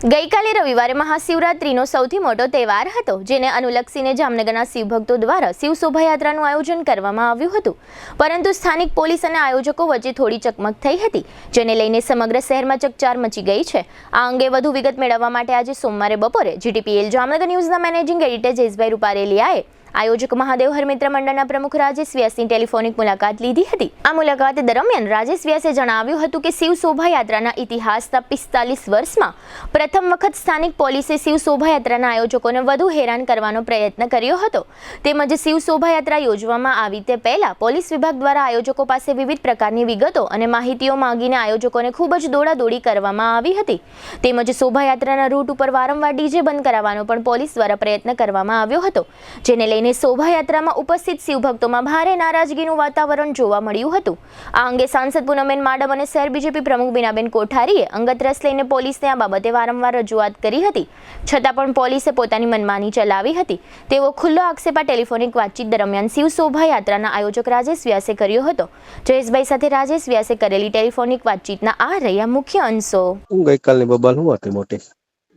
ગઈકાલે રવિવારે મહાશિવરાત્રીનો સૌથી મોટો તહેવાર હતો, જેને અનુલક્ષીને જામનગરના શિવભક્તો દ્વારા શિવ શોભાયાત્રાનું આયોજન કરવામાં આવ્યું હતું. પરંતુ સ્થાનિક પોલીસ અને આયોજકો વચ્ચે થોડી ચકમક થઈ હતી, જેને લઈને સમગ્ર શહેરમાં ચકચાર મચી ગઈ છે. આ અંગે વધુ વિગત મેળવવા માટે આજે સોમવારે બપોરે GTPL જામનગર ન્યૂઝના મેનેજિંગ એડિટર જયેશભાઈ રૂપારેલિયાએ આયોજક મહાદેવ હરમિત્ર મંડળના પ્રમુખ રાજેશ વ્યાસની ટેલિફોનિક મુલાકાત લીધી હતી. આ મુલાકાત દરમિયાન રાજેશ વ્યાસે જણાવ્યું હતું કે શિવ શોભાયાત્રાના ઇતિહાસના 45 વર્ષમાં પ્રથમ વખત સ્થાનિક પોલીસે શિવ શોભાયાત્રાના આયોજકોને વધુ હેરાન કરવાનો પ્રયત્ન કર્યો હતો. તેમજ શિવ શોભાયાત્રા યોજવામાં આવી તે પહેલા પોલીસ વિભાગ દ્વારા આયોજકો પાસે વિવિધ પ્રકારની વિગતો અને માહિતીઓ માંગીને આયોજકોને ખૂબ જ દોડાદોડી કરવામાં આવી હતી. તેમજ શોભાયાત્રાના રૂટ ઉપર વારંવાર ડીજે બંધ કરાવવાનો પણ પોલીસ દ્વારા પ્રયત્ન કરવામાં આવ્યો હતો, જેને લઈને શોભાયાત્રામાં ઉપસ્થિત શિવભક્તોમાં ભારે નારાજગીનું વાતાવરણ જોવા મળ્યું હતું. આ અંગે સાંસદ પૂનમબેન માડમ અને શહેર બીજેપી પ્રમુખ બીનાબેન કોઠારીએ અંગત રસ લઈને પોલીસને આ બાબતે વારંવાર રજૂઆત કરી હતી, છતાં પણ પોલીસે પોતાની મનમાની ચલાવી હતી. તેવો ખુલ્લો આક્ષેપ આ ટેલિફોનિક વાતચીત દરમિયાન શિવ શોભાયાત્રાના આયોજક રાજેશ વ્યાસે કર્યો હતો. જયેશભાઈ સાથે રાજેશ વ્યાસે કરેલી ટેલિફોનિક વાતચીતના આ રહ્યા મુખ્ય અંશો. ગઈકાલની બબાલ શું હતી મોટી?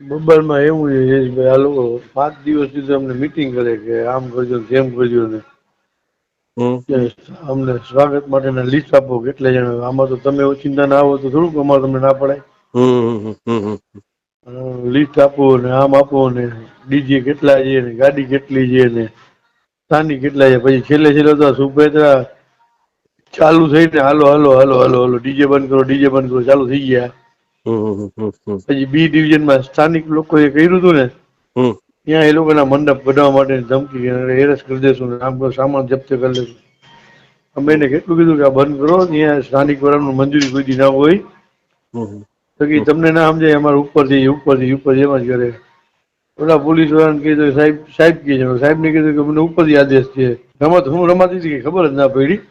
બબાલમાં એવું છે આ લોકો 5 દિવસ સુધી અમને મીટિંગ કરે કે આમ કરજો તેમ કરજો ને અમને સ્વાગત માટેના લિસ્ટ આપો કેટલા જણા. આમાં તો તમે ઓચિંતા ના આવો તો થોડુંક અમારે તમને ના પડાય. લિસ્ટ આપો ને આમ આપો ને ડીજે કેટલા છે ને ગાડી કેટલી છે ને સ્થાનિક કેટલા છે. પછી છેલ્લે તો સુપેત્રા ચાલુ થઈને હાલો હાલો હાલો હાલો હાલો ડીજે બંધ કરો ચાલુ થઈ ગયા. પછી બી ડિવિઝનમાં સ્થાનિક લોકોએ કર્યું હતું ને ત્યાં એ લોકોના મંડપ બનાવવા માટે ધમકી હેરસ કરી દેશું આમ સામાન જપ્ત કરી લેશું. અમે એને કેટલું કીધું કે આ બંધ કરો, ત્યાં સ્થાનિક વાળાનું મંજૂરી કોઈ દી ના હોય તો કે તમને ના સમજાય અમારે ઉપરથી એમાં જ કરે. ઓલા પોલીસ વાળાને કીધું સાહેબ કહે છે, સાહેબને કીધું કે મને ઉપરથી આદેશ છે. હું રમાતી હતી ખબર જ ના પડી.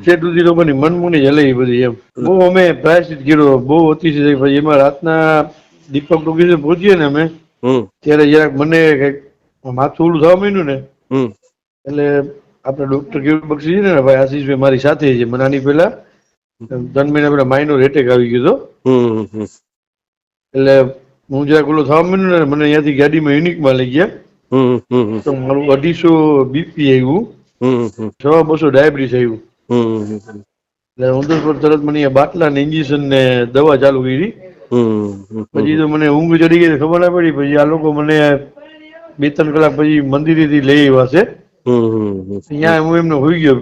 છેટ સુધી લોકોની મનમુની જ હલાવી બધી એમ. બહુ અમે પ્રાયશ્ચિત કર્યો, બહુ અતિશય થઈ. પછી એમાં રાતના દીપક ટોકીસે પહોંચીએ ને અમે ત્યારે જરાક મને કઈક માથું ઓલું થવા માંડ્યું ને એટલે આપડે ડોક્ટર કેવી બક્ષી છે ને ભાઈ આશીષભાઈ મારી સાથે છે. મને આની પેલા 3 મહિના પેલા માઇનોર એટેક આવી ગયો હતો. એટલે હું જરાક ઓલું થવા માંડ્યું ને મને અહીંયાથી ગાડીમાં યુનિકમાં લઈ ગયા તો મારું 250 બીપી આવ્યું, 200 ડાયાબિટીસ આવ્યું. એટલે હું તરત મને બાટલા ને ઇન્જેક્શન ને દવા ચાલુ કરી. પછી તો મને ઊંઘ ચડી ગઈ ખબર ના પડી. પછી આ લોકો મને 2-3 કલાક પછી મંદિરેથી લઈ આવ્યા છે. ત્યાં હું એમને હોઈ ગયો.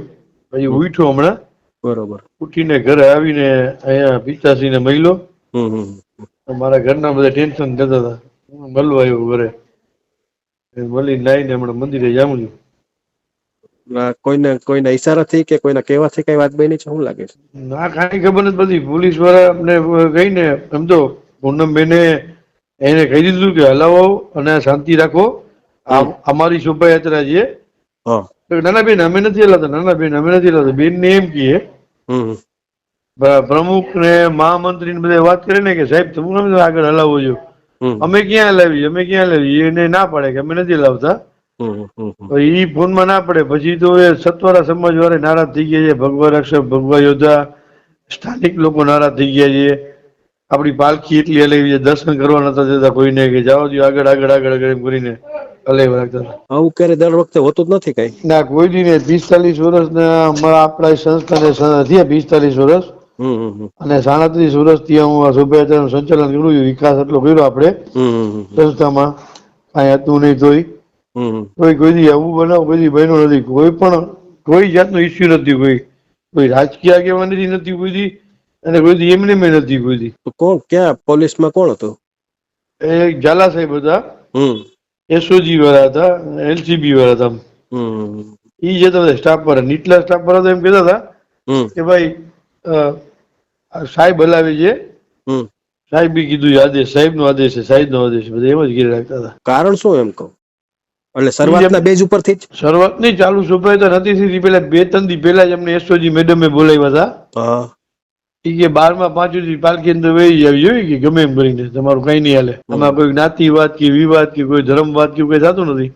પછી ઉઠ્યો હમણાં બરોબર. ઉઠીને ઘરે આવીને અહીંયા પિતાશ્રી ને મળ્યો. મારા ઘરના બધા ટેન્શન કરતા હતા. મળવા આવ્યો ઘરે, મળી લાઈને હમણાં મંદિરે જાઉં છું. કોઈના ઈશારાથી કે કોઈના કહેવાથી કઈ વાત બની છે? શું લાગે છે? ના કાંઈ ખબર નથી. બધી પોલીસ વાળા અમને કહીને એમ તો પૂનમબેને એને કહી દીધું કે હલાવો અને શાંતિ રાખો, અમારી શોભાયાત્રા છે. નાના બેન અમે નથી હલાવતા. બેન ને એમ કહીએ પ્રમુખ ને મહામંત્રી ને બધા વાત કરે ને કે સાહેબ તમે આગળ હલાવો છો. અમે ક્યાં હલાવી એને ના પાડે કે અમે નથી હલાવતા. ઈ ફોનમાં ના પડે. પછી તો એ સતવારા સમાજ વાળા નારાજ થઈ ગયા છે. ભગવા રક્ષક, ભગવા યોદ્ધા, સ્થાનિક લોકો નારાજ થઈ ગયા છે. આપડી પાલખી એટલી હલાવી છે, દર્શન કરવા નતા જતા કોઈને કે જાઓ દો આગળ એમ કરીને હલાવી રાખતા. આવું ક્યારે દર વખતે હોતું જ નથી કઈ? ના કોઈ દી ને. 45 વર્ષના આપણા સંસ્થાને થયા 45 વર્ષ અને 37 વર્ષથી હું આ શોભાયાત્રાનું સંચાલન કરું છું. વિકાસ એટલો કર્યો આપણે સંસ્થામાં, કાંઈ હતું નહીં તોય. કોઈ દી આવું બનાવ કોઈ દી બન્યો નથી. કોઈ પણ કોઈ જાતનો ઇસ્યુ નથી. કોઈ રાજકીય આગેવાની નથી કોઈ દી અને કોઈ દી એમને મેં નથી કોઈ દી. કોણ ક્યાં પોલીસમાં કોણ હતું? એ ઝાલા સાહેબ હતા, એસઓજી વાળા હતા, LCB વાળા હતા. ઈ જતા હતા સ્ટાફ પર. નીચલા સ્ટાફ પર એમ કહેતા હતા કે ભાઈ સાહેબ હલાવે છે, સાહેબ બી કીધું આદેશ, સાહેબ નો આદેશ છે, સાહેબ નો આદેશ. બધા એમ જ ઘેર રાખતા હતા. કારણ શું એમ કહું? એટલે શરૂઆતના બેઝ ઉપરથી જ શરૂઆત નહીં ચાલુ શોભાયાત્રા નથી થઈ પેલા 2-3 દી પહેલા જ અમને એસઓજી મેડમે બોલાવ્યા હતા. ઈ કે 12માં 5 સુધી પાલખી અંદર વહી આવી જોઈએ કે ગમે એમ કરીને તમારું કઈ નહીં હાલે. આમાં કોઈ જ્ઞાતિવાદ કે વિવાદ કે કોઈ ધર્મવાદ કે કોઈ થતું નથી.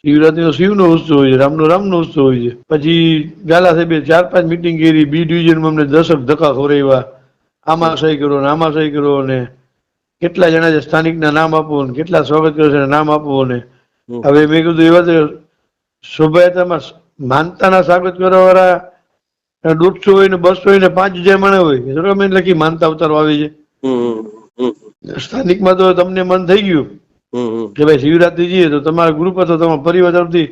શિવરાત્રી નો શિવ નો ઉત્સવ હોય છે, રામનો ઉત્સવ હોય છે. પછી ઝાલા સાહેબે 4-5 મિટિંગ કરી. બી ડિવિઝનમાં અમને 10 ધક્કા ખવડાવ્યા. આમાં સહી કરો ને આમાં સહી કરો ને કેટલા જણા છે સ્થાનિકના નામ આપો ને કેટલા સ્વાગત કર્યું છે નામ આપો ને હમ. હવે મેં કીધું એવા તો શોભાયાત્રામાં માનતાના સ્વાગત કરવા વાળા 150 હોય ને 200 હોય ને 5000 માણસ હોય તો અમે લખી માનતા ઉતારવા આવી છે. હમ, હમ, સ્થાનિકમાં તો તમને મન થઈ ગયું હમ, કે ભાઈ શિવરાત્રી જઈએ તો તમારા ગ્રુપ અથવા તમારા પરિવાર તરફથી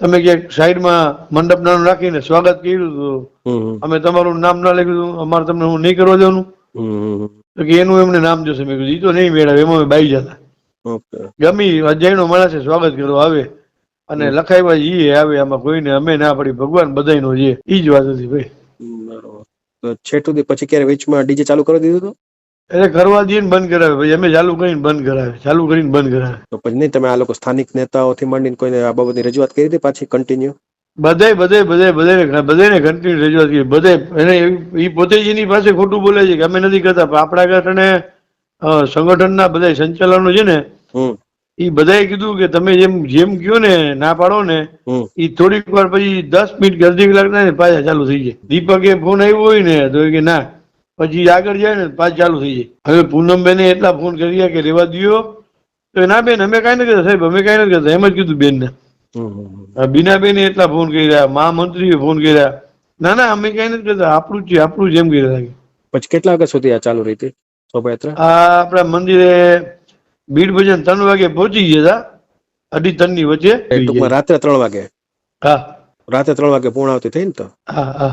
તમે ક્યાંક સાઈડમાં મંડપ નાનું રાખીને સ્વાગત કર્યું તો હમ, અમે તમારું નામ ના લખ્યું અમારે તમને હું નહીં કરવા દેવાનું હમ. તો કે એનું એમને નામ જોશે. મેં કીધું ઈ તો નહીં મેળવે એમાં અમે બાઈ જતા ઓકે. ગમી અજાયણો માણસ છે સ્વાગત કરવા આવે અને લખાવ્યા ઈ આવે આમાં કોઈને અમે ના પડી ભગવાન બધાયનો છે ઈ જ વાત હતી ભાઈ. બરોબર. તો છેટ સુધી પછી ક્યારે વીચમાં ડીજે ચાલુ કરી દીધું હતું? એટલે કરવા દઈએ ને બંધ કરાવે ભાઈ અમે ચાલુ કરીને બંધ કરાવે ચાલુ કરીને બંધ કરાવે. તો પછી નહીં તમે આ લોકો સ્થાનિક નેતાઓથી માંડીને કોઈને આ બાબતની રજૂઆત કરી હતી પાછી કન્ટિન્યુ? બધાને કન્ટિન્યુ રજૂઆત કરી બધે એને ઈ પોતે જ એની પાસે ખોટું બોલે છે કે અમે નથી કરતા પણ આપણા કારણે સંગઠનના બધા સંચાલનો છે ને હમ, ઈ બધાએ કીધું કે તમે જેમ કયો ને ના પાડો ને હમ, ઈ થોડીક વાર પછી 10 મિનિટ અડધી કલાક ને પાછા ચાલુ થઈ જાય. દીપકે ફોન આવ્યો હોય ને તો કે ના પછી આગળ જાય ને પાછું ચાલુ થઈ જાય. હવે પૂનમબેને એટલા ફોન કર્યા કે રેવા દ્યો તો ના બેન અમે કાંઈ નથી કરતા સાહેબ અમે કાંઈ નથી કરતા એમ જ કીધું બેન ને. બીનાબેને એટલા ફોન કર્યા મહામંત્રીએ ફોન કર્યા ના અમે કાંઈ નથી કરતા આપણું જ છે આપણું જ એમ કર્યા. પછી કેટલા વાગ્યા સુધી આ ચાલુ રહી હતી શોભાયાત્રા? આ આપણા મંદિરે બીડ ભજન 3 વાગે પહોંચી ગયા હતા 2:30 ની વચ્ચે. ટૂંકમાં રાત્રે 3 વાગે? હા રાત્રે 3 વાગે પૂર્ણાવતી થઈ ને? તો હા હા